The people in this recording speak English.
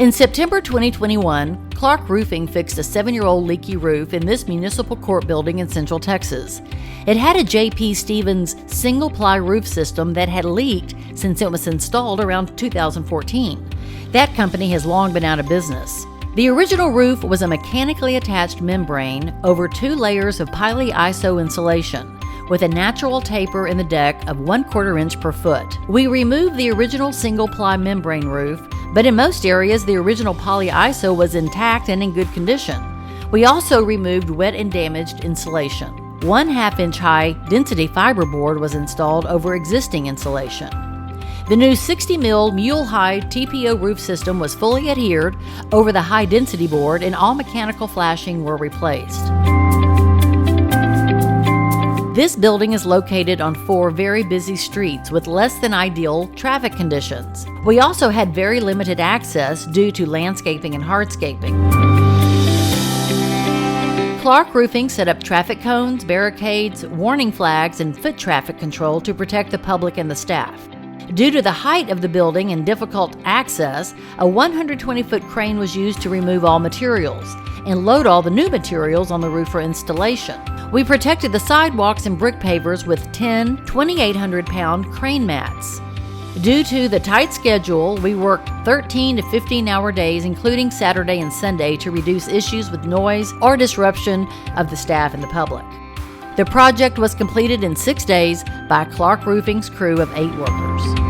In September 2021, Clark Roofing fixed a 7-year-old leaky roof in this municipal court building in Central Texas. It had a J.P. Stevens single-ply roof system that had leaked since it was installed around 2014. That company has long been out of business. The original roof was a mechanically attached membrane over 2 layers of poly-iso insulation, with a natural taper in the deck of 1/4 inch per foot. We removed the original single-ply membrane roof, but in most areas the original poly-iso was intact and in good condition. We also removed wet and damaged insulation. 1/2 inch high density fiberboard was installed over existing insulation. The new 60 mil Mule-Hide TPO roof system was fully adhered over the high density board, and all mechanical flashing were replaced. This building is located on 4 very busy streets with less than ideal traffic conditions. We also had very limited access due to landscaping and hardscaping. Clark Roofing set up traffic cones, barricades, warning flags, and foot traffic control to protect the public and the staff. Due to the height of the building and difficult access, a 120-foot crane was used to remove all materials and load all the new materials on the roof for installation. We protected the sidewalks and brick pavers with 10 2,800-pound crane mats. Due to the tight schedule, we worked 13 to 15-hour days, including Saturday and Sunday, to reduce issues with noise or disruption of the staff and the public. The project was completed in 6 days by Clark Roofing's crew of 8 workers.